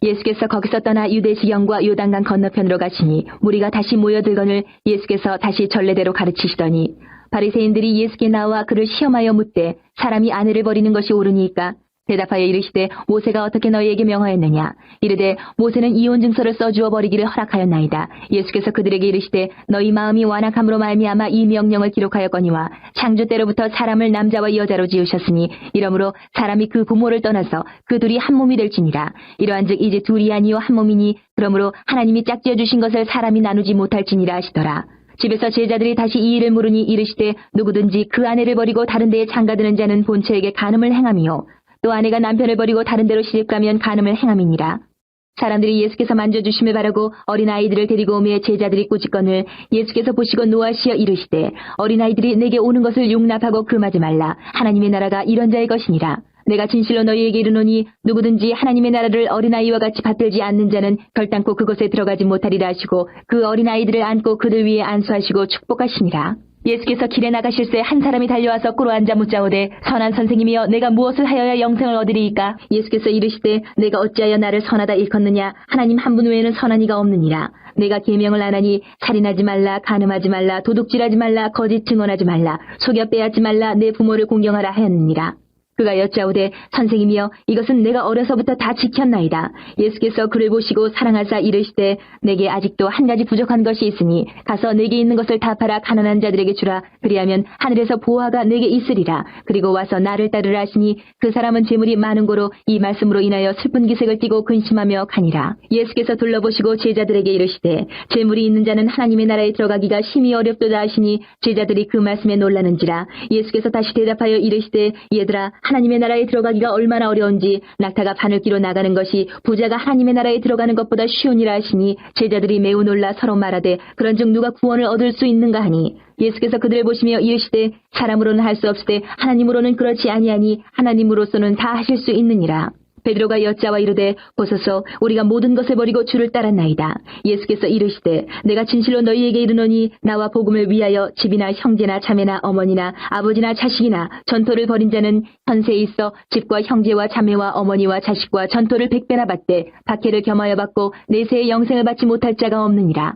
예수께서 거기서 떠나 유대시경과 요단강 건너편으로 가시니 무리가 다시 모여들거늘 예수께서 다시 전례대로 가르치시더니 바리새인들이 예수께 나와 그를 시험하여 묻되 사람이 아내를 버리는 것이 옳으니까 대답하여 이르시되 모세가 어떻게 너희에게 명하였느냐 이르되 모세는 이혼 증서를 써주어 버리기를 허락하였나이다. 예수께서 그들에게 이르시되 너희 마음이 완악함으로 말미암아 이 명령을 기록하였거니와 창조 때로부터 사람을 남자와 여자로 지으셨으니 이러므로 사람이 그 부모를 떠나서 그 둘이 한 몸이 될지니라. 이러한즉 이제 둘이 아니요 한 몸이니 그러므로 하나님이 짝지어 주신 것을 사람이 나누지 못할지니라 하시더라. 집에서 제자들이 다시 이 일을 물으니 이르시되 누구든지 그 아내를 버리고 다른 데에 장가드는 자는 본처에게 간음을 행함이요 또 아내가 남편을 버리고 다른 데로 시집가면 간음을 행함이니라. 사람들이 예수께서 만져주심을 바라고 어린아이들을 데리고 오매 제자들이 꾸짖거늘 예수께서 보시고 노하시어 이르시되 어린아이들이 내게 오는 것을 용납하고 금하지 말라. 하나님의 나라가 이런 자의 것이니라. 내가 진실로 너희에게 이르노니 누구든지 하나님의 나라를 어린아이와 같이 받들지 않는 자는 결단코 그곳에 들어가지 못하리라 하시고 그 어린아이들을 안고 그들 위에 안수하시고 축복하시니라. 예수께서 길에 나가실새 한 사람이 달려와서 꿇어앉아 묻자오되 선한 선생님이여 내가 무엇을 하여야 영생을 얻으리이까? 예수께서 이르시되 내가 어찌하여 나를 선하다 일컫느냐? 하나님 한 분 외에는 선한 이가 없느니라. 내가 계명을 안 하니 살인하지 말라, 간음하지 말라, 도둑질하지 말라, 거짓 증언하지 말라, 속여 빼앗지 말라, 내 부모를 공경하라 하였느니라. 그가 여짜오되 선생님이여 이것은 내가 어려서부터 다 지켰나이다. 예수께서 그를 보시고 사랑하사 이르시되 내게 아직도 한 가지 부족한 것이 있으니 가서 내게 있는 것을 다 팔아 가난한 자들에게 주라. 그리하면 하늘에서 보화가 내게 있으리라. 그리고 와서 나를 따르라 하시니 그 사람은 재물이 많은 고로 이 말씀으로 인하여 슬픈 기색을 띠고 근심하며 가니라. 예수께서 둘러보시고 제자들에게 이르시되 재물이 있는 자는 하나님의 나라에 들어가기가 심히 어렵도다 하시니 제자들이 그 말씀에 놀라는지라. 예수께서 다시 대답하여 이르시되 얘들아 하나님의 나라에 들어가기가 얼마나 어려운지 낙타가 바늘기로 나가는 것이 부자가 하나님의 나라에 들어가는 것보다 쉬우니라 하시니 제자들이 매우 놀라 서로 말하되 그런즉 누가 구원을 얻을 수 있는가 하니 예수께서 그들을 보시며 이르시되 사람으로는 할 수 없으되 하나님으로는 그렇지 아니하니 하나님으로서는 다 하실 수 있느니라. 베드로가 여짜와 이르되 보소서 우리가 모든 것을 버리고 주를 따랐나이다. 예수께서 이르시되 내가 진실로 너희에게 이르노니 나와 복음을 위하여 집이나 형제나 자매나 어머니나 아버지나 자식이나 전토를 벌인 자는 현세에 있어 집과 형제와 자매와 어머니와 자식과 전토를 100배나 받되 박해를 겸하여 받고 내세의 영생을 받지 못할 자가 없느니라.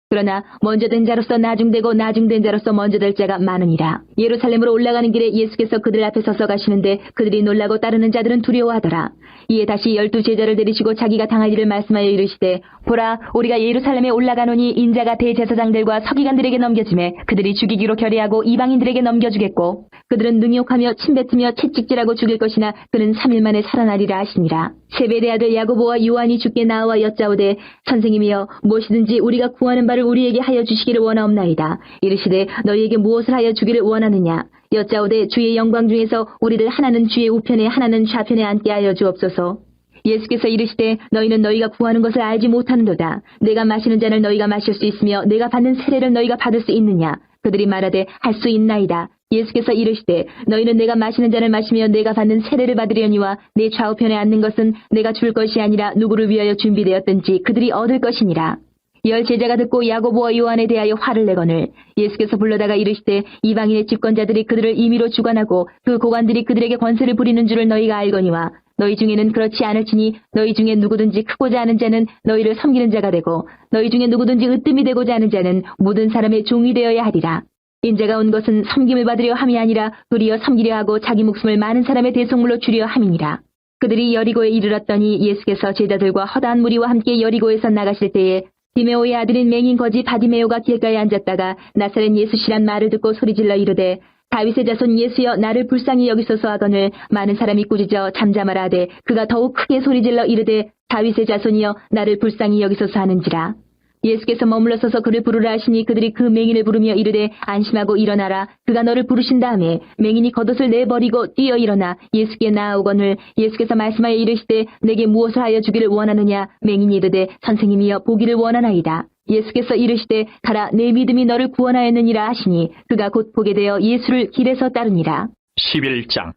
그러나 먼저 된 자로서 나중되고 나중된 자로서 먼저 될 자가 많으니라. 예루살렘으로 올라가는 길에 예수께서 그들 앞에 서서 가시는데 그들이 놀라고 따르는 자들은 두려워하더라. 이에 다시 12 제자를 데리시고 자기가 당할 일을 말씀하여 이르시되 보라 우리가 예루살렘에 올라가노니 인자가 대제사장들과 서기관들에게 넘겨지매 그들이 죽이기로 결의하고 이방인들에게 넘겨주겠고 그들은 능욕하며 침뱉으며 채찍질하고 죽일 것이나 그는 3일 만에 살아나리라 하시니라. 세베대 아들 야고보와 요한이 주께 나와 여짜오되 선생님이여 무엇이든지 우리가 구하는 바를 우리에게 하여 주시기를 원하옵나이다. 이르시되 너희에게 무엇을 하여 주기를 원하느냐? 여짜오되 주의 영광 중에서 우리를 하나는 주의 우편에 하나는 좌편에 앉게 하여 주옵소서. 예수께서 이르시되 너희는 너희가 구하는 것을 알지 못하는도다. 내가 마시는 잔을 너희가 마실 수 있으며 내가 받는 세례를 너희가 받을 수 있느냐? 그들이 말하되 할 수 있나이다. 예수께서 이르시되 너희는 내가 마시는 잔을 마시며 내가 받는 세례를 받으려니와 내 좌우편에 앉는 것은 내가 줄 것이 아니라 누구를 위하여 준비되었든지 그들이 얻을 것이니라. 10 제자가 듣고 야고보와 요한에 대하여 화를 내거늘 예수께서 불러다가 이르시되 이방인의 집권자들이 그들을 임의로 주관하고 그 고관들이 그들에게 권세를 부리는 줄을 너희가 알거니와 너희 중에는 그렇지 않을지니 너희 중에 누구든지 크고자 하는 자는 너희를 섬기는 자가 되고 너희 중에 누구든지 으뜸이 되고자 하는 자는 모든 사람의 종이 되어야 하리라. 인자가 온 것은 섬김을 받으려 함이 아니라 도리어 섬기려 하고 자기 목숨을 많은 사람의 대속물로 주려 함이니라. 그들이 여리고에 이르렀더니 예수께서 제자들과 허다한 무리와 함께 여리고에서 나가실 때에 디메오의 아들인 맹인 거지 바디메오가 길가에 앉았다가 나사렛 예수시란 말을 듣고 소리질러 이르되 다윗의 자손 예수여 나를 불쌍히 여기소서 하거늘 많은 사람이 꾸짖어 잠잠하라 하되 그가 더욱 크게 소리질러 이르되 다윗의 자손이여 나를 불쌍히 여기소서 하는지라. 예수께서 머물러 서서 그를 부르라 하시니 그들이 그 맹인을 부르며 이르되 안심하고 일어나라. 그가 너를 부르신 다음에 맹인이 겉옷을 내버리고 뛰어 일어나 예수께 나아오거늘 예수께서 말씀하여 이르시되 내게 무엇을 하여 주기를 원하느냐? 맹인이 이르되 선생님이여 보기를 원하나이다. 예수께서 이르시되 가라 내 믿음이 너를 구원하였느니라 하시니 그가 곧 보게 되어 예수를 길에서 따르니라. 11장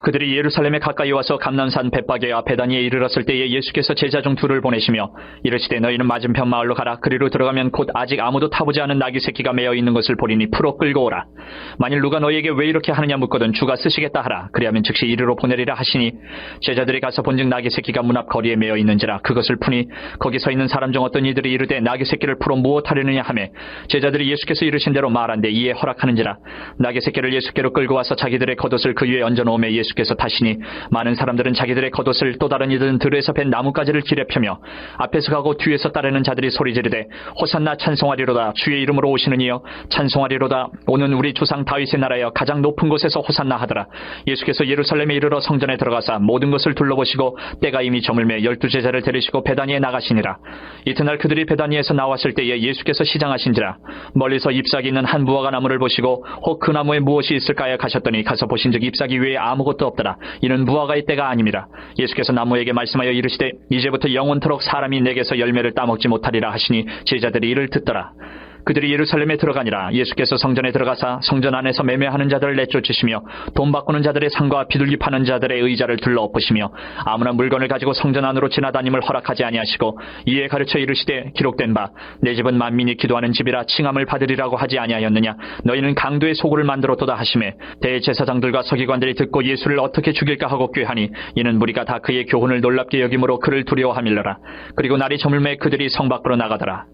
그들이 예루살렘에 가까이 와서 감난산 벳바게와 베다니에 이르렀을 때에 예수께서 제자 중 둘을 보내시며 이르시되 너희는 맞은편 마을로 가라. 그리로 들어가면 곧 아직 아무도 타보지 않은 나귀 새끼가 매어 있는 것을 보리니 풀어 끌고 오라. 만일 누가 너희에게 왜 이렇게 하느냐 묻거든 주가 쓰시겠다 하라. 그리하면 즉시 이리로 보내리라 하시니 제자들이 가서 본즉 나귀 새끼가 문 앞 거리에 매어 있는지라. 그것을 푸니 거기 서 있는 사람 중 어떤 이들이 이르되 나귀 새끼를 풀어 무엇하려느냐 하매 제자들이 예수께서 이르신 대로 말한데 이에 허락하는지라. 나귀 새끼를 예수께로 끌고 와서 자기들의 겉옷을 그 위에 얹어놓으며 예수께서 타시니 많은 사람들은 자기들의 겉옷을 또 다른 이들은 들에서 벤 나뭇가지를 길에 펴며 앞에서 가고 뒤에서 따르는 자들이 소리 지르되 호산나 찬송하리로다. 주의 이름으로 오시는 이여 찬송하리로다. 오는 우리 조상 다윗의 나라여 가장 높은 곳에서 호산나 하더라. 예수께서 예루살렘에 이르러 성전에 들어가사 모든 것을 둘러보시고 때가 이미 저물매 12제자를 데리시고 베다니에 나가시니라. 이튿날 그들이 베다니에서 나왔을 때에 예수께서 시장하신지라. 멀리서 잎사귀 있는 한 무화과 나무를 보시고 혹 그 나무에 무엇이 있을까요 가셨더니 가서 보신즉 잎사귀 외에 아무것도 없더라. 이는 무화과의 때가 아님이라. 예수께서 나무에게 말씀하여 이르시되 이제부터 영원토록 사람이 내게서 열매를 따먹지 못하리라 하시니 제자들이 이를 듣더라. 그들이 예루살렘에 들어가니라. 예수께서 성전에 들어가사 성전 안에서 매매하는 자들을 내쫓으시며 돈 바꾸는 자들의 상과 비둘기 파는 자들의 의자를 둘러 엎으시며 아무나 물건을 가지고 성전 안으로 지나다님을 허락하지 아니하시고 이에 가르쳐 이르시되 기록된 바 내 집은 만민이 기도하는 집이라 칭함을 받으리라고 하지 아니하였느냐. 너희는 강도의 소굴을 만들었도다 하시매 대제사장들과 서기관들이 듣고 예수를 어떻게 죽일까 하고 꾀하니 이는 무리가 다 그의 교훈을 놀랍게 여김으로 그를 두려워함일러라. 그리고 날이 저물매 그들이 성 밖으로 나가더라.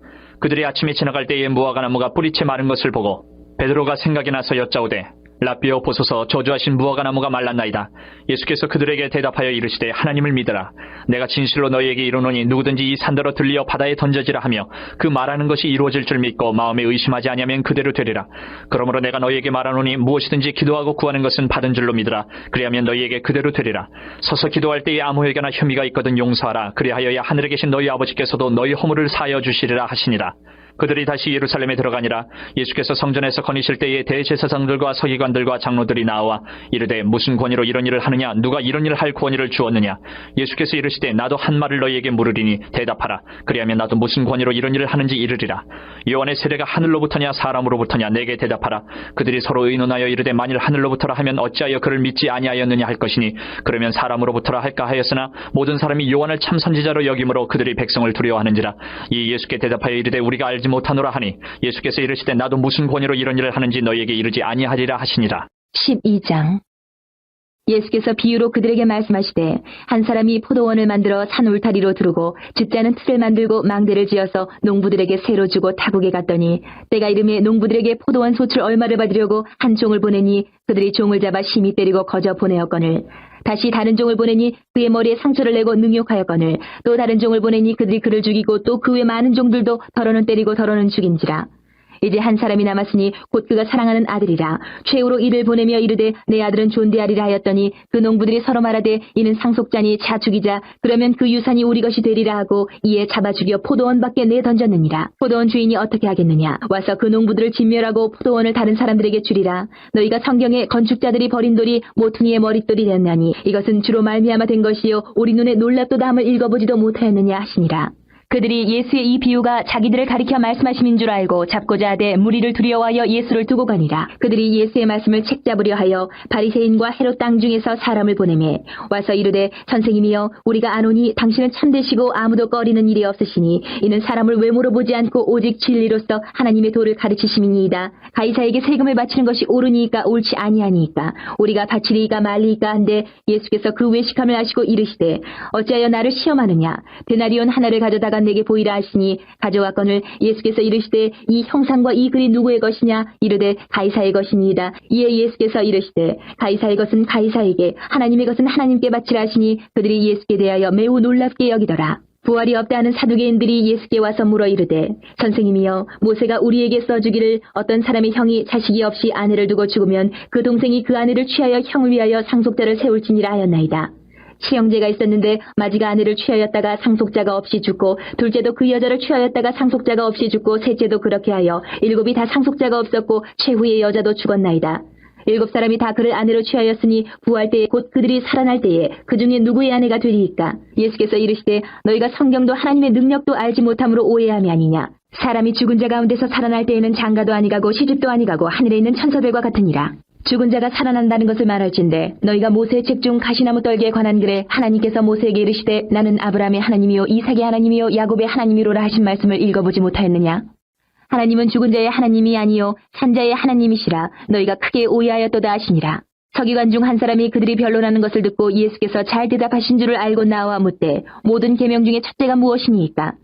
그들이 아침에 지나갈 때에 무화과 나무가 뿌리채 마른 것을 보고 베드로가 생각이 나서 여짜오되 라삐여 보소서 저주하신 무화과 나무가 말랐나이다. 예수께서 그들에게 대답하여 이르시되 하나님을 믿으라. 내가 진실로 너희에게 이르노니 누구든지 이 산더러 들리어 바다에 던져지라 하며 그 말하는 것이 이루어질 줄 믿고 마음에 의심하지 아니하면 그대로 되리라. 그러므로 내가 너희에게 말하노니 무엇이든지 기도하고 구하는 것은 받은 줄로 믿으라. 그리하면 너희에게 그대로 되리라. 서서 기도할 때에 아무 회개나 혐의가 있거든 용서하라. 그리하여야 하늘에 계신 너희 아버지께서도 너희 허물을 사하여 주시리라 하시니라. 그들이 다시 예루살렘에 들어가니라. 예수께서 성전에서 거니실 때에 대제사장들과 서기관들과 장로들이 나와 이르되 무슨 권위로 이런 일을 하느냐. 누가 이런 일을 할 권위를 주었느냐. 예수께서 이르시되 나도 한 말을 너희에게 물으리니 대답하라. 그리하면 나도 무슨 권위로 이런 일을 하는지 이르리라. 요한의 세례가 하늘로부터냐 사람으로부터냐 내게 대답하라. 그들이 서로 의논하여 이르되 만일 하늘로부터라 하면 어찌하여 그를 믿지 아니하였느냐 할 것이니 그러면 사람으로부터라 할까 하였으나 모든 사람이 요한을 참 선지자로 여김으로 그들이 백성을 두려워하는지라. 이 예수께 대답하여 이르되 우리가 알지 못하노라 하니 예수께서 이르시되 나도 무슨 권위로 이런 일을 하는지 너희에게 이르지 아니하리라 하시니라. 12장. 예수께서 비유로 그들에게 말씀하시되 한 사람이 포도원을 만들어 산 울타리로 두르고 즙자는 틀을 만들고 망대를 지어서 농부들에게 새로 주고 타국에 갔더니 때가 이름에 농부들에게 포도원 소출 얼마를 받으려고 한 종을 보내니 그들이 종을 잡아 심히 때리고 거저 보내었거늘 다시 다른 종을 보내니 그의 머리에 상처를 내고 능욕하였거늘 또 다른 종을 보내니 그들이 그를 죽이고 또 그 외 많은 종들도 더러는 때리고 더러는 죽인지라. 이제 한 사람이 남았으니 곧 그가 사랑하는 아들이라. 최후로 이를 보내며 이르되 내 아들은 존대하리라 하였더니 그 농부들이 서로 말하되 이는 상속자니 자 죽이자. 그러면 그 유산이 우리 것이 되리라 하고 이에 잡아 죽여 포도원 밖에 내던졌느니라. 포도원 주인이 어떻게 하겠느냐. 와서 그 농부들을 진멸하고 포도원을 다른 사람들에게 주리라. 너희가 성경에 건축자들이 버린 돌이 모퉁이의 머릿돌이 되었나니 이것은 주로 말미암아 된 것이요 우리 눈에 놀랍도다 함을 읽어보지도 못하였느냐 하시니라. 그들이 예수의 이 비유가 자기들을 가리켜 말씀하심인 줄 알고 잡고자 하되 무리를 두려워하여 예수를 두고 가니라. 그들이 예수의 말씀을 책잡으려 하여 바리새인과 헤롯 땅 중에서 사람을 보내매 와서 이르되 선생님이여 우리가 아노니 당신은 참되시고 아무도 꺼리는 일이 없으시니 이는 사람을 외모로 보지 않고 오직 진리로서 하나님의 도를 가르치심이니이다. 가이사에게 세금을 바치는 것이 옳으니까 옳지 아니하니까 우리가 바치리이까 말리이까 한데 예수께서 그 외식함을 아시고 이르시되 어찌하여 나를 시험하느냐. 데나리온 하나를 가져다가 내게 보이라 하시니 가져왔거늘 예수께서 이르시되 이 형상과 이 글이 누구의 것이냐. 이르되 가이사의 것이니이다. 이에 예수께서 이르시되 가이사의 것은 가이사에게 하나님의 것은 하나님께 바치라 하시니 그들이 예수께 대하여 매우 놀랍게 여기더라. 부활이 없다 하는 사두개인들이 예수께 와서 물어 이르되 선생님이여 모세가 우리에게 써주기를 어떤 사람의 형이 자식이 없이 아내를 두고 죽으면 그 동생이 그 아내를 취하여 형을 위하여 상속자를 세울지니라 하였나이다. 치형제가 있었는데 마지가 아내를 취하였다가 상속자가 없이 죽고 둘째도 그 여자를 취하였다가 상속자가 없이 죽고 셋째도 그렇게 하여 일곱이 다 상속자가 없었고 최후의 여자도 죽었나이다. 일곱 사람이 다 그를 아내로 취하였으니 부활 때에 곧 그들이 살아날 때에 그 중에 누구의 아내가 되리이까. 예수께서 이르시되 너희가 성경도 하나님의 능력도 알지 못함으로 오해함이 아니냐. 사람이 죽은 자 가운데서 살아날 때에는 장가도 아니가고 시집도 아니가고 하늘에 있는 천사들과 같으니라. 죽은 자가 살아난다는 것을 말할진대 너희가 모세의 책 중 가시나무 떨기에 관한 글에 하나님께서 모세에게 이르시되 나는 아브라함의 하나님이요 이삭의 하나님이요 야곱의 하나님이로라 하신 말씀을 읽어보지 못하였느냐. 하나님은 죽은 자의 하나님이 아니요 산자의 하나님이시라 너희가 크게 오해하였도다 하시니라. 서기관 중 한 사람이 그들이 변론하는 것을 듣고 예수께서 잘 대답하신 줄을 알고 나와 묻되 모든 계명 중에 첫째가 무엇이니이까.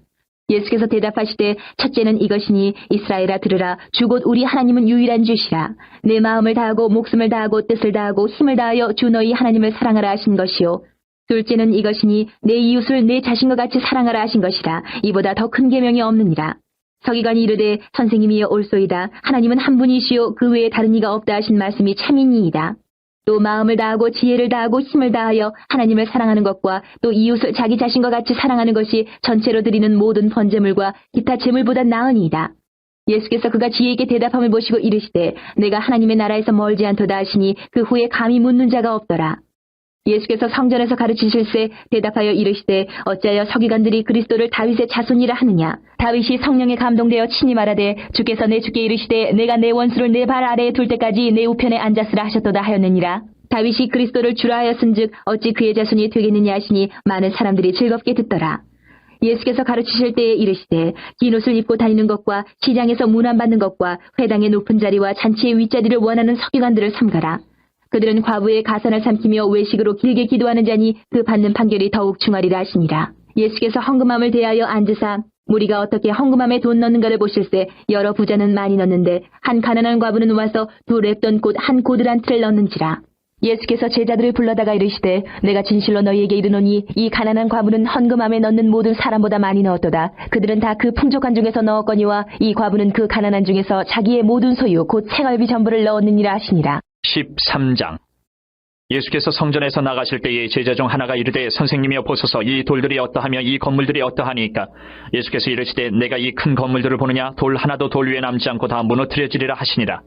예수께서 대답하시되 첫째는 이것이니 이스라엘아 들으라 주 곧 우리 하나님은 유일한 주시라. 내 마음을 다하고 목숨을 다하고 뜻을 다하고 힘을 다하여 주 너희 하나님을 사랑하라 하신 것이요. 둘째는 이것이니 내 이웃을 내 자신과 같이 사랑하라 하신 것이라. 이보다 더 큰 계명이 없느니라. 서기관이 이르되 선생님이여 옳소이다. 하나님은 한 분이시요 그 외에 다른 이가 없다 하신 말씀이 참이니이다. 또 마음을 다하고 지혜를 다하고 힘을 다하여 하나님을 사랑하는 것과 또 이웃을 자기 자신과 같이 사랑하는 것이 전체로 드리는 모든 번제물과 기타 제물보다 나으니이다. 예수께서 그가 지혜있게 대답함을 보시고 이르시되 내가 하나님의 나라에서 멀지 않도다 하시니 그 후에 감히 묻는 자가 없더라. 예수께서 성전에서 가르치실세 대답하여 이르시되 어찌하여 서기관들이 그리스도를 다윗의 자손이라 하느냐. 다윗이 성령에 감동되어 친히 말하되 주께서 내 주께 이르시되 내가 내 원수를 내 발 아래에 둘 때까지 내 우편에 앉았으라 하셨도다 하였느니라. 다윗이 그리스도를 주라 하였은즉 어찌 그의 자손이 되겠느냐 하시니 많은 사람들이 즐겁게 듣더라. 예수께서 가르치실 때에 이르시되 긴 옷을 입고 다니는 것과 시장에서 문안받는 것과 회당의 높은 자리와 잔치의 윗자리를 원하는 서기관들을 삼가라. 그들은 과부의 가산을 삼키며 외식으로 길게 기도하는 자니 그 받는 판결이 더욱 중하리라 하시니라. 예수께서 헌금함을 대하여 앉으사 무리가 어떻게 헌금함에 돈 넣는가를 보실세 여러 부자는 많이 넣는데 한 가난한 과부는 와서 두 랩돈 곧 한 고들 한 틀을 넣는지라. 예수께서 제자들을 불러다가 이르시되 내가 진실로 너희에게 이르노니 이 가난한 과부는 헌금함에 넣는 모든 사람보다 많이 넣었도다. 그들은 다 그 풍족한 중에서 넣었거니와 이 과부는 그 가난한 중에서 자기의 모든 소유 곧 생활비 전부를 넣었느니라 하시니라. 13장. 예수께서 성전에서 나가실 때에 제자 중 하나가 이르되 선생님이여 보소서 이 돌들이 어떠하며 이 건물들이 어떠하니까. 예수께서 이르시되 내가 이 큰 건물들을 보느냐. 돌 하나도 돌 위에 남지 않고 다 무너뜨려지리라 하시니라.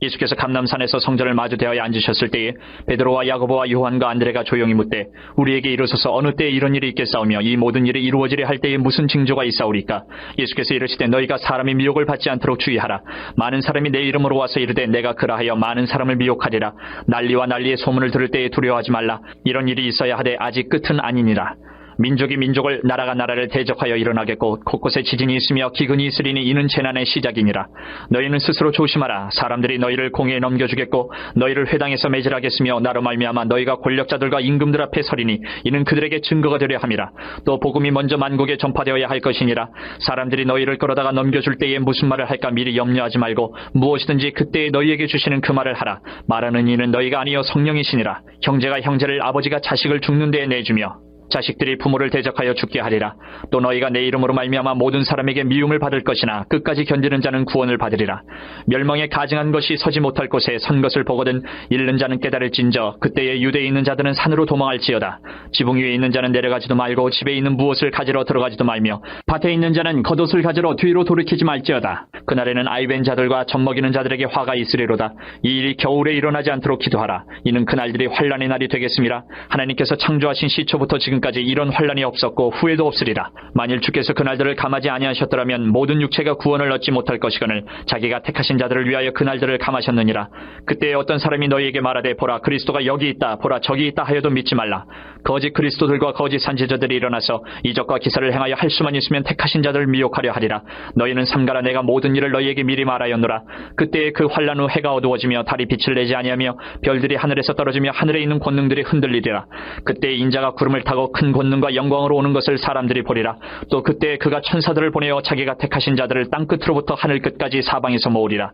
예수께서 감람산에서 성전을 마주대하여 앉으셨을 때에 베드로와 야고보와 요한과 안드레가 조용히 묻되 우리에게 이르소서 어느 때에 이런 일이 있겠사오며 이 모든 일이 이루어지려 할 때에 무슨 징조가 있사오리까. 예수께서 이르시되 너희가 사람의 미혹을 받지 않도록 주의하라. 많은 사람이 내 이름으로 와서 이르되 내가 그라하여 많은 사람을 미혹하리라. 난리와 난리의 소문을 들을 때에 두려워하지 말라. 이런 일이 있어야 하되 아직 끝은 아니니라. 민족이 민족을 나라가 나라를 대적하여 일어나겠고 곳곳에 지진이 있으며 기근이 있으리니 이는 재난의 시작이니라. 너희는 스스로 조심하라. 사람들이 너희를 공회에 넘겨주겠고 너희를 회당에서 매질하겠으며 나로 말미암아 너희가 권력자들과 임금들 앞에 서리니 이는 그들에게 증거가 되려 함이라. 또 복음이 먼저 만국에 전파되어야 할 것이니라. 사람들이 너희를 끌어다가 넘겨줄 때에 무슨 말을 할까 미리 염려하지 말고 무엇이든지 그때에 너희에게 주시는 그 말을 하라. 말하는 이는 너희가 아니요 성령이시니라. 형제가 형제를 아버지가 자식을 죽는 데에 내주며 자식들이 부모를 대적하여 죽게 하리라. 또 너희가 내 이름으로 말미암아 모든 사람에게 미움을 받을 것이나 끝까지 견디는 자는 구원을 받으리라. 멸망에 가증한 것이 서지 못할 곳에 선 것을 보거든 잃는 자는 깨달을진저 그때에 유대에 있는 자들은 산으로 도망할지어다. 지붕 위에 있는 자는 내려가지도 말고 집에 있는 무엇을 가지러 들어가지도 말며 밭에 있는 자는 겉옷을 가지러 뒤로 돌이키지 말지어다. 그날에는 아이벤 자들과 젖먹이는 자들에게 화가 있으리로다. 이 일이 겨울에 일어나지 않도록 기도하라. 이는 그날들이 환난의 날이 되겠습니다. 하나님께서 창조하신 시초부터 지금까지 이런 환난이 없었고 후에도 없으리라. 만일 주께서 그날들을 감하지 아니하셨더라면 모든 육체가 구원을 얻지 못할 것이거늘 자기가 택하신 자들을 위하여 그날들을 감하셨느니라. 그때에 어떤 사람이 너희에게 말하되 보라 그리스도가 여기 있다 보라 저기 있다 하여도 믿지 말라. 거짓 그리스도들과 거짓 선지자들이 일어나서 이적과 기사를 행하여 할 수만 있으면 택하신 자들을 미혹하려 하리라. 너희는 삼가라. 내가 모든 일을 너희에게 미리 말하였노라. 그때에 그 환난 후 해가 어두워지며 달이 빛을 내지 아니하며 별들이 하늘에서 떨어지며 하늘에 있는 권능들이 흔들리리라. 그때에 인자가 구름을 타고 큰 권능과 영광으로 오는 것을 사람들이 보리라. 또 그때에 그가 천사들을 보내어 자기가 택하신 자들을 땅끝으로부터 하늘 끝까지 사방에서 모으리라.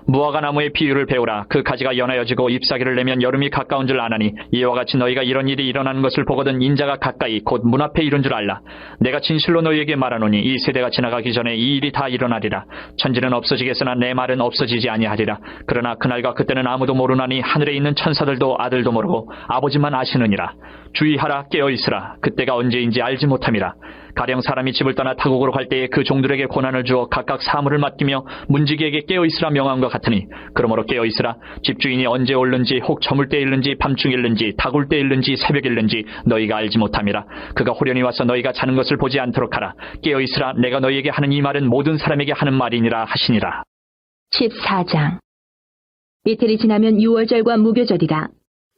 무화과 나무의 비유를 배우라. 그 가지가 연하여지고 잎사귀를 내면 여름이 가까운 줄 아나니 이와 같이 너희가 이런 일이 일어나는 것을 보거든 인자가 가까이 곧 문 앞에 이른 줄 알라. 내가 진실로 너희에게 말하노니 이 세대가 지나가기 전에 이 일이 다 일어나리라. 천지는 없어지겠으나 내 말은 없어지지 아니하리라. 그러나 그날과 그때는 아무도 모르나니 하늘에 있는 천사들도 아들도 모르고 아버지만 아시느니라. 주의하라. 깨어있으라. 그때가 언제인지 알지 못함이라. 가령 사람이 집을 떠나 타국으로 갈 때에 그 종들에게 고난을 주어 각각 사물을 맡기며 문지기에게 깨어있으라 명함과 같으니 그러므로 깨어있으라. 집주인이 언제 올는지 혹 저물 때 일는지 밤중 일는지 다굴 때 일는지 새벽 일는지 너희가 알지 못함이라. 그가 호련히 와서 너희가 자는 것을 보지 않도록 하라. 깨어있으라. 내가 너희에게 하는 이 말은 모든 사람에게 하는 말이니라 하시니라. 14장. 이틀이 지나면 유월절과 무교절이라.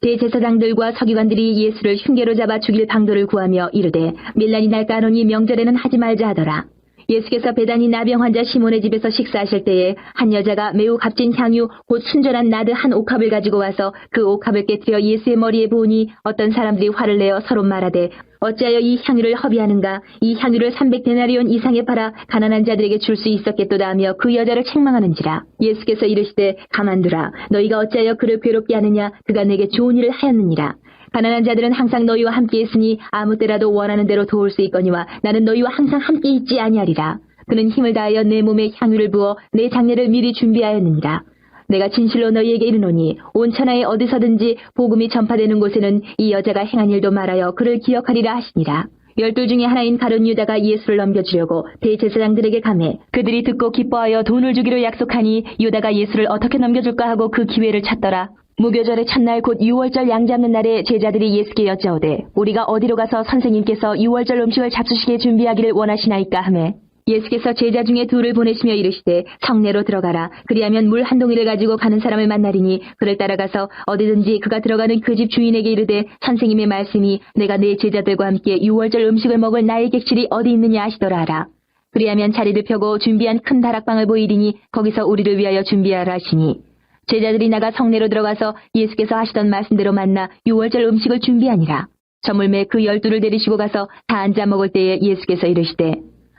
대제사장들과 서기관들이 예수를 흉계로 잡아 죽일 방도를 구하며 이르되 밀란이 날까 하노니 명절에는 하지 말자 하더라. 예수께서 베다니 나병 환자 시몬의 집에서 식사하실 때에 한 여자가 매우 값진 향유 곧 순전한 나드 한 옥합을 가지고 와서 그 옥합을 깨뜨려 예수의 머리에 부으니 어떤 사람들이 화를 내어 서로 말하되 어찌하여 이 향유를 허비하는가. 이 향유를 300데나리온 이상에 팔아 가난한 자들에게 줄 수 있었겠도다 하며 그 여자를 책망하는지라. 예수께서 이르시되 가만두라. 너희가 어찌하여 그를 괴롭게 하느냐. 그가 내게 좋은 일을 하였느니라. 가난한 자들은 항상 너희와 함께 있으니 아무 때라도 원하는 대로 도울 수 있거니와 나는 너희와 항상 함께 있지 아니하리라. 그는 힘을 다하여 내 몸에 향유를 부어 내 장례를 미리 준비하였느니라. 내가 진실로 너희에게 이르노니 온 천하에 어디서든지 복음이 전파되는 곳에는 이 여자가 행한 일도 말하여 그를 기억하리라 하시니라. 12 중에 하나인 가룟 유다가 예수를 넘겨주려고 대제사장들에게 가매 그들이 듣고 기뻐하여 돈을 주기로 약속하니 유다가 예수를 어떻게 넘겨줄까 하고 그 기회를 찾더라. 무교절의 첫날 곧 유월절 양 잡는 날에 제자들이 예수께 여짜오되 우리가 어디로 가서 선생님께서 유월절 음식을 잡수시게 준비하기를 원하시나이까 하매 예수께서 제자 중에 둘을 보내시며 이르시되 성내로 들어가라. 그리하면 물 한 동이를 가지고 가는 사람을 만나리니 그를 따라가서 어디든지 그가 들어가는 그 집 주인에게 이르되 선생님의 말씀이 내가 내 제자들과 함께 유월절 음식을 먹을 나의 객실이 어디 있느냐 하시더라 하라. 그리하면 자리를 펴고 준비한 큰 다락방을 보이리니 거기서 우리를 위하여 준비하라 하시니 제자들이 나가 성내로 들어가서 예수께서 하시던 말씀대로 만나 유월절 음식을 준비하니라. 저물매 그 12를 데리시고 가서 다 앉아 먹을 때에 예수께서 이르시되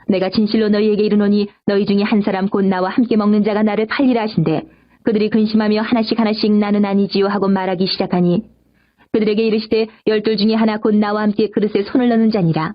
내가 진실로 너희에게 이르노니 너희 중에 한 사람 곧 나와 함께 먹는 자가 나를 팔리라 하신대 그들이 근심하며 하나씩 나는 아니지요 하고 말하기 시작하니 그들에게 이르시되 12 중에 하나 곧 나와 함께 그릇에 손을 넣는 자니라.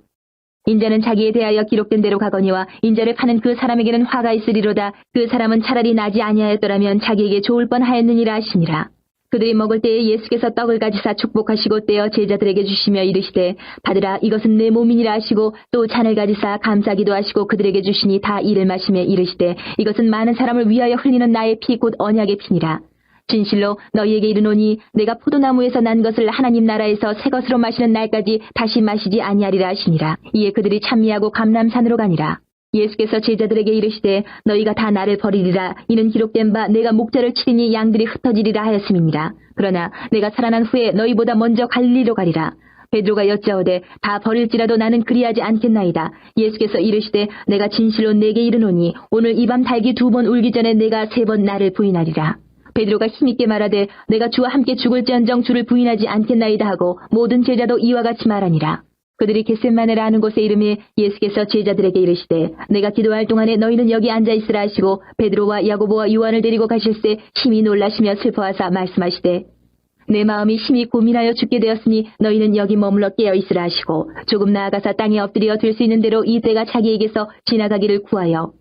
인자는 자기에 대하여 기록된 대로 가거니와 인자를 파는 그 사람에게는 화가 있으리로다. 그 사람은 차라리 나지 아니하였더라면 자기에게 좋을 뻔하였느니라 하시니라. 그들이 먹을 때에 예수께서 떡을 가지사 축복하시고 떼어 제자들에게 주시며 이르시되 받으라 이것은 내 몸이니라 하시고 또 잔을 가지사 감사기도 하시고 그들에게 주시니 다 이를 마시며 이르시되 이것은 많은 사람을 위하여 흘리는 나의 피 곧 언약의 피니라. 진실로 너희에게 이르노니 내가 포도나무에서 난 것을 하나님 나라에서 새 것으로 마시는 날까지 다시 마시지 아니하리라 하시니라. 이에 그들이 찬미하고 감람산으로 가니라. 예수께서 제자들에게 이르시되 너희가 다 나를 버리리라. 이는 기록된 바 내가 목자를 치리니 양들이 흩어지리라 하였음이니라. 그러나 내가 살아난 후에 너희보다 먼저 갈릴리로 가리라. 베드로가 여짜오되 다 버릴지라도 나는 그리하지 않겠나이다. 예수께서 이르시되 내가 진실로 내게 이르노니 오늘 이 밤 닭이 2번 울기 전에 내가 3번 나를 부인하리라. 베드로가 힘있게 말하되 내가 주와 함께 죽을지언정 주를 부인하지 않겠나이다 하고 모든 제자도 이와 같이 말하니라. 그들이 겟셋마네라 하는 곳에 이르매 예수께서 제자들에게 이르시되 내가 기도할 동안에 너희는 여기 앉아있으라 하시고 베드로와 야고보와 요한을 데리고 가실새 심히 놀라시며 슬퍼하사 말씀하시되 내 마음이 심히 고민하여 죽게 되었으니 너희는 여기 머물러 깨어있으라 하시고 조금 나아가사 땅에 엎드려 들 수 있는 대로 이 때가 자기에게서 지나가기를 구하여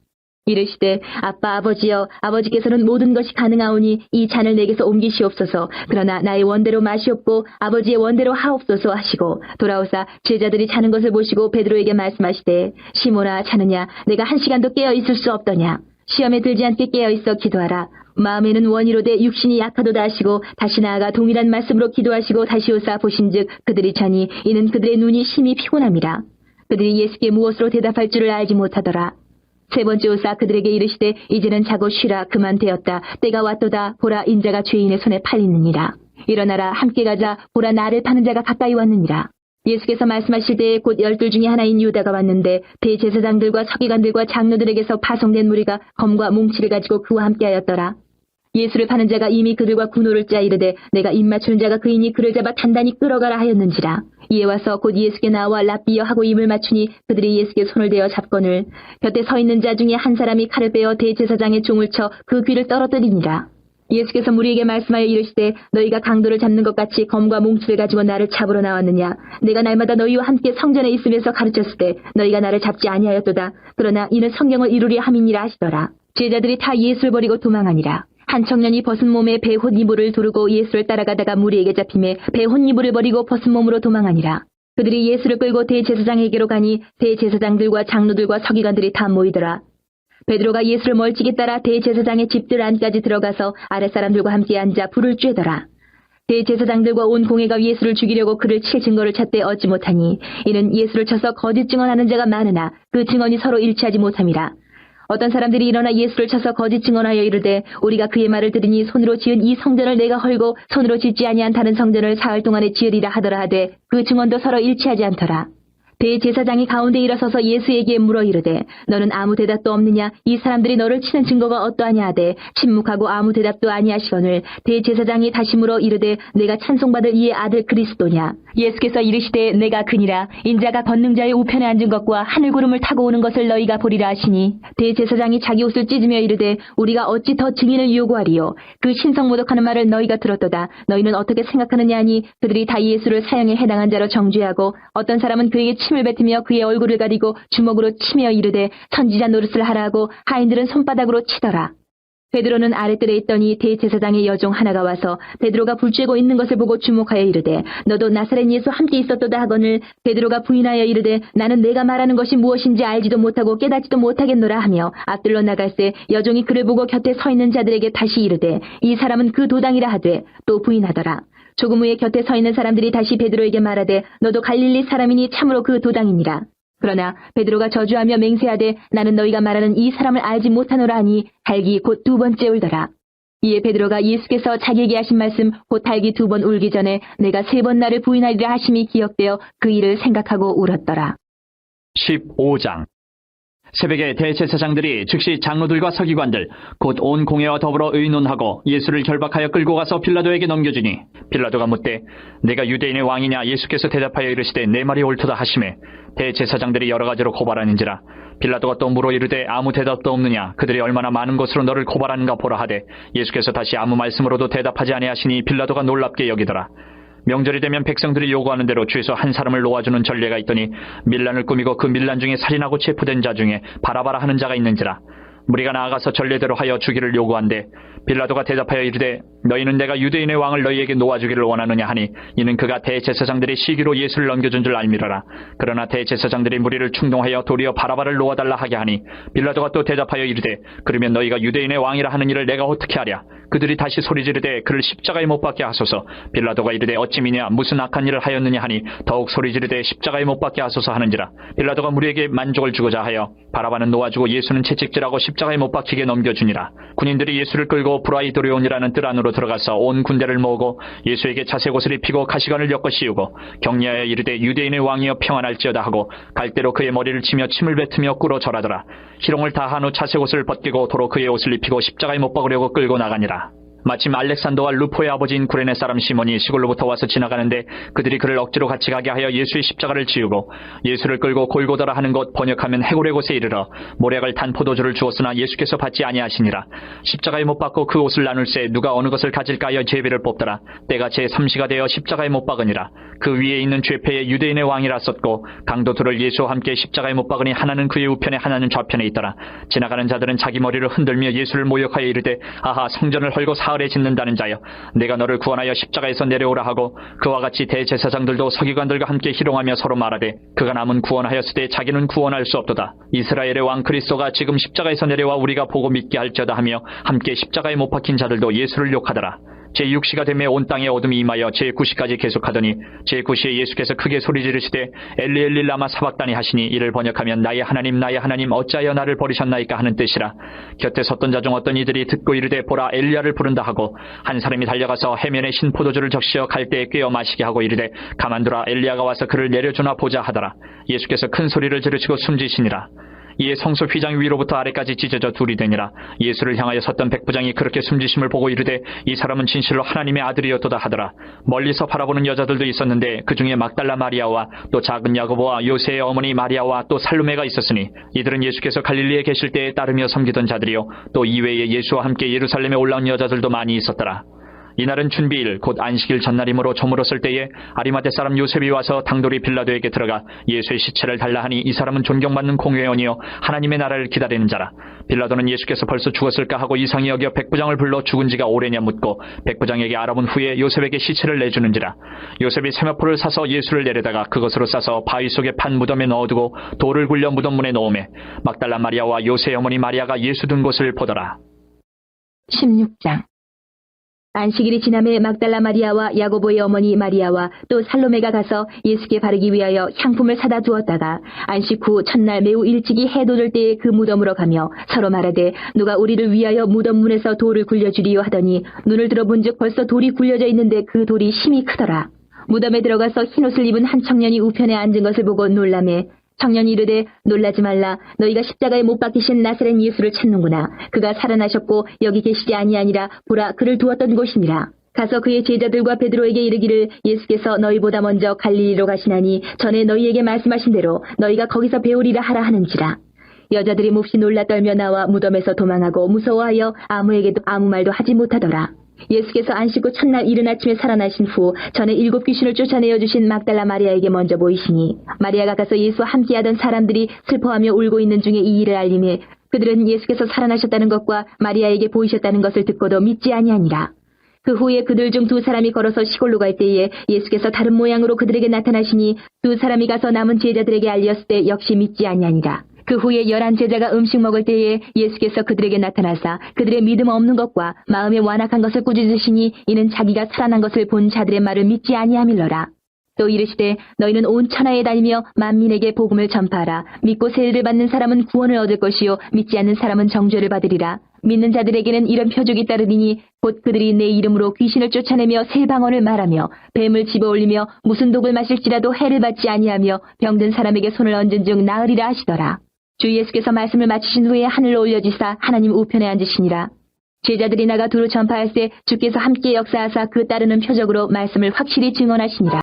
이르시되 아빠 아버지여 아버지께서는 모든 것이 가능하오니 이 잔을 내게서 옮기시옵소서. 그러나 나의 원대로 마시옵고 아버지의 원대로 하옵소서 하시고 돌아오사 제자들이 자는 것을 보시고 베드로에게 말씀하시되 시몬아 자느냐 내가 1시간도 깨어 있을 수 없더냐. 시험에 들지 않게 깨어 있어 기도하라. 마음에는 원이로되 육신이 약하도다 하시고 다시 나아가 동일한 말씀으로 기도하시고 다시 오사 보신즉 그들이 자니 이는 그들의 눈이 심히 피곤함이라. 그들이 예수께 무엇으로 대답할 줄을 알지 못하더라. 3번째 오사 그들에게 이르시되 이제는 자고 쉬라. 그만 되었다. 때가 왔도다. 보라 인자가 죄인의 손에 팔리느니라. 일어나라 함께 가자. 보라 나를 파는 자가 가까이 왔느니라. 예수께서 말씀하실 때에 곧 12 중에 하나인 유다가 왔는데 대제사장들과 서기관들과 장로들에게서 파송된 무리가 검과 뭉치를 가지고 그와 함께하였더라. 예수를 파는 자가 이미 그들과 군호를 짜 이르되 내가 입맞추는 자가 그이니 그를 잡아 단단히 끌어가라 하였는지라. 이에 와서 곧 예수께 나와 랍비여 하고 입을 맞추니 그들이 예수께 손을 대어 잡거늘 곁에 서 있는 자 중에 한 사람이 칼을 빼어 대제사장의 종을 쳐 그 귀를 떨어뜨리니라. 예수께서 무리에게 말씀하여 이르시되 너희가 강도를 잡는 것 같이 검과 뭉치를 가지고 나를 잡으러 나왔느냐. 내가 날마다 너희와 함께 성전에 있으면서 가르쳤을 때 너희가 나를 잡지 아니하였도다. 그러나 이는 성경을 이루리 함이니라 하시더라. 제자들이 다 예수를 버리고 도망하니라. 한 청년이 벗은 몸에 배 혼이불을 두르고 예수를 따라가다가 무리에게 잡히매 배 혼이불을 버리고 벗은 몸으로 도망하니라. 그들이 예수를 끌고 대제사장에게로 가니 대제사장들과 장로들과 서기관들이 다 모이더라. 베드로가 예수를 멀찍이 따라 대제사장의 집들 안까지 들어가서 아랫사람들과 함께 앉아 불을 쬐더라. 대제사장들과 온 공회가 예수를 죽이려고 그를 칠 증거를 찾되 얻지 못하니 이는 예수를 쳐서 거짓 증언하는 자가 많으나 그 증언이 서로 일치하지 못함이라. 어떤 사람들이 일어나 예수를 쳐서 거짓 증언하여 이르되 우리가 그의 말을 들으니 손으로 지은 이 성전을 내가 헐고 손으로 짓지 아니한 다른 성전을 사흘 동안에 지으리라 하더라 하되 그 증언도 서로 일치하지 않더라. 대제사장이 가운데 일어서서 예수에게 물어 이르되 너는 아무 대답도 없느냐? 이 사람들이 너를 치는 증거가 어떠하냐 하되 침묵하고 아무 대답도 아니하시거늘 대제사장이 다시 물어 이르되 내가 찬송받을 이의 아들 그리스도냐? 예수께서 이르시되 내가 그니라. 인자가 권능자의 우편에 앉은 것과 하늘구름을 타고 오는 것을 너희가 보리라 하시니 대제사장이 자기 옷을 찢으며 이르되 우리가 어찌 더 증인을 요구하리요? 그 신성모독하는 말을 너희가 들었도다. 너희는 어떻게 생각하느냐 하니 그들이 다 예수를 사형에 해당한 자로 정죄하고 어떤 사람은 그에게 침을 뱉으며 그의 얼굴을 가리고 주먹으로 치며 이르되 선지자 노릇을 하라고 하인들은 손바닥으로 치더라. 베드로는 아랫뜰에 있더니 대제사장의 여종 하나가 와서 베드로가 불쬐고 있는 것을 보고 주목하여 이르되 너도 나사렛 예수 함께 있었도다 하거늘 베드로가 부인하여 이르되 나는 내가 말하는 것이 무엇인지 알지도 못하고 깨닫지도 못하겠노라 하며 앞들로 나갈새 여종이 그를 보고 곁에 서 있는 자들에게 다시 이르되 이 사람은 그 도당이라 하되 또 부인하더라. 조금 후에 곁에 서 있는 사람들이 다시 베드로에게 말하되 너도 갈릴리 사람이니 참으로 그 도당이니라. 그러나 베드로가 저주하며 맹세하되 나는 너희가 말하는 이 사람을 알지 못하노라 하니 달기 곧 두 번째 울더라. 이에 베드로가 예수께서 자기에게 하신 말씀 곧 달기 두 번 울기 전에 내가 세 번 나를 부인하리라 하심이 기억되어 그 일을 생각하고 울었더라. 15장. 새벽에 대제사장들이 즉시 장로들과 서기관들 곧 온 공회와 더불어 의논하고 예수를 결박하여 끌고 가서 빌라도에게 넘겨주니 빌라도가 묻되 내가 유대인의 왕이냐? 예수께서 대답하여 이르시되 내 말이 옳도다 하시매 대제사장들이 여러 가지로 고발하는지라. 빌라도가 또 물어 이르되 아무 대답도 없느냐? 그들이 얼마나 많은 것으로 너를 고발하는가 보라 하되 예수께서 다시 아무 말씀으로도 대답하지 아니하시니 빌라도가 놀랍게 여기더라. 명절이 되면 백성들이 요구하는 대로 죄수 한 사람을 놓아주는 전례가 있더니 밀란을 꾸미고 그 밀란 중에 살인하고 체포된 자 중에 바라바라 하는 자가 있는지라. 무리가 나아가서 전례대로 하여 주기를 요구한대 빌라도가 대답하여 이르되 너희는 내가 유대인의 왕을 너희에게 놓아주기를 원하느냐 하니 이는 그가 대제사장들이 시기로 예수를 넘겨준 줄 알미러라. 그러나 대제사장들이 무리를 충동하여 도리어 바라바를 놓아달라 하게 하니 빌라도가 또 대답하여 이르되 그러면 너희가 유대인의 왕이라 하는 일을 내가 어떻게 하랴? 그들이 다시 소리 지르되 그를 십자가에 못 박게 하소서. 빌라도가 이르되 어찌미냐? 무슨 악한 일을 하였느냐 하니 더욱 소리 지르되 십자가에 못 박게 하소서 하는지라. 빌라도가 무리에게 만족을 주고자 하여 바라바는 놓아주고 예수는 채찍질하고 십자가에 못 박히게 넘겨주니라. 군인들이 예수를 끌고 브라이도리온이라는 뜰 안으로 들어가서 온 군대를 모으고 예수에게 자색 옷을 입히고 가시관을 엮어 씌우고 격려하여 이르되 유대인의 왕이여 평안할지어다 하고 갈대로 그의 머리를 치며 침을 뱉으며 꿇어 절하더라. 희롱을 다한 후 자색 옷을 벗기고 도로 그의 옷을 입히고 십자가에 못 박으려고 끌고 나가니라. 마침 알렉산더와 루포의 아버지인 구레네 사람 시몬이 시골로부터 와서 지나가는데 그들이 그를 억지로 같이 가게 하여 예수의 십자가를 지우고 예수를 끌고 골고다라 하는 곳 번역하면 해골의 곳에 이르러 모략을 탄 포도주를 주었으나 예수께서 받지 아니하시니라. 십자가에 못 박고 그 옷을 나눌새 누가 어느 것을 가질까 하여 제비를 뽑더라. 때가 제3시가 되어 십자가에 못 박으니라. 그 위에 있는 죄패에 유대인의 왕이라 썼고 강도 둘을 예수와 함께 십자가에 못 박으니 하나는 그의 우편에 하나는 좌편에 있더라. 지나가는 자들은 자기 머리를 흔들며 예수를 모욕하여 이르되 아하 성전을 헐고 사흘에 짓는다는 자여 내가 너를 구원하여 십자가에서 내려오라 하고 그와 같이 대제사장들도 서기관들과 함께 희롱하며 서로 말하되 그가 남은 구원하였으되 자기는 구원할 수 없도다. 이스라엘의 왕 그리스도가 지금 십자가에서 내려와 우리가 보고 믿게 할지어다 하며 함께 십자가에 못 박힌 자들도 예수를 욕하더라. 제6시가 되매 온 땅에 어둠이 임하여 제9시까지 계속하더니 제9시에 예수께서 크게 소리 지르시되 엘리 엘리 라마 사박다니 하시니 이를 번역하면 나의 하나님 어찌하여 나를 버리셨나이까 하는 뜻이라. 곁에 섰던 자 중 어떤 이들이 듣고 이르되 보라 엘리야를 부른다 하고 한 사람이 달려가서 해면에 신 포도주를 적시어 갈대에 꿰어 마시게 하고 이르되 가만두라 엘리야가 와서 그를 내려주나 보자 하더라. 예수께서 큰 소리를 지르시고 숨지시니라. 이에 성소 휘장 위로부터 아래까지 찢어져 둘이 되니라. 예수를 향하여 섰던 백부장이 그렇게 숨지심을 보고 이르되 이 사람은 진실로 하나님의 아들이었도다 하더라. 멀리서 바라보는 여자들도 있었는데 그 중에 막달라 마리아와 또 작은 야고보와 요새의 어머니 마리아와 또 살로메가 있었으니 이들은 예수께서 갈릴리에 계실 때에 따르며 섬기던 자들이요 또 이외에 예수와 함께 예루살렘에 올라온 여자들도 많이 있었더라. 이날은 준비일 곧 안식일 전날이므로 저물었을 때에 아리마대 사람 요셉이 와서 당돌이 빌라도에게 들어가 예수의 시체를 달라 하니 이 사람은 존경받는 공회원이요 하나님의 나라를 기다리는 자라. 빌라도는 예수께서 벌써 죽었을까 하고 이상히 여겨 백부장을 불러 죽은 지가 오래냐 묻고 백부장에게 알아본 후에 요셉에게 시체를 내주는지라. 요셉이 세마포를 사서 예수를 내려다가 그것으로 싸서 바위 속에 판 무덤에 넣어두고 돌을 굴려 무덤 문에 놓으매 막달라 마리아와 요새의 어머니 마리아가 예수 둔 곳을 보더라. 16장. 안식일이 지남에 막달라 마리아와 야고보의 어머니 마리아와 또 살로메가 가서 예수께 바르기 위하여 향품을 사다 두었다가 안식 후 첫날 매우 일찍이 해 돋을 때에 그 무덤으로 가며 서로 말하되 누가 우리를 위하여 무덤 문에서 돌을 굴려주리요 하더니 눈을 들어본즉 벌써 돌이 굴려져 있는데 그 돌이 심히 크더라. 무덤에 들어가서 흰옷을 입은 한 청년이 우편에 앉은 것을 보고 놀라매 청년이 이르되 놀라지 말라. 너희가 십자가에 못 박히신 나사렛 예수를 찾는구나. 그가 살아나셨고 여기 계시지 아니하니라. 보라 그를 두었던 곳이니라. 가서 그의 제자들과 베드로에게 이르기를 예수께서 너희보다 먼저 갈릴리로 가시나니 전에 너희에게 말씀하신 대로 너희가 거기서 배우리라 하라 하는지라. 여자들이 몹시 놀라 떨며 나와 무덤에서 도망하고 무서워하여 아무에게도 아무 말도 하지 못하더라. 예수께서 안식 후 첫날 이른 아침에 살아나신 후 전에 7 귀신을 쫓아내어 주신 막달라 마리아에게 먼저 보이시니 마리아가 가서 예수와 함께하던 사람들이 슬퍼하며 울고 있는 중에 이 일을 알림해 그들은 예수께서 살아나셨다는 것과 마리아에게 보이셨다는 것을 듣고도 믿지 아니하니라. 그 후에 그들 중 2 사람이 걸어서 시골로 갈 때에 예수께서 다른 모양으로 그들에게 나타나시니 2 사람이 가서 남은 제자들에게 알렸을 때 역시 믿지 아니하니라. 그 후에 11 제자가 음식 먹을 때에 예수께서 그들에게 나타나사 그들의 믿음 없는 것과 마음에 완악한 것을 꾸짖으시니 이는 자기가 살아난 것을 본 자들의 말을 믿지 아니함일러라. 또 이르시되 너희는 온 천하에 다니며 만민에게 복음을 전파하라. 믿고 세례를 받는 사람은 구원을 얻을 것이요 믿지 않는 사람은 정죄를 받으리라. 믿는 자들에게는 이런 표적이 따르리니 곧 그들이 내 이름으로 귀신을 쫓아내며 새 방언을 말하며 뱀을 집어올리며 무슨 독을 마실지라도 해를 받지 아니하며 병든 사람에게 손을 얹은 즉 나으리라 하시더라. 주 예수께서 말씀을 마치신 후에 하늘로 올려지사 하나님 우편에 앉으시니라. 제자들이 나가 두루 전파할 때 주께서 함께 역사하사 그 따르는 표적으로 말씀을 확실히 증언하시니라.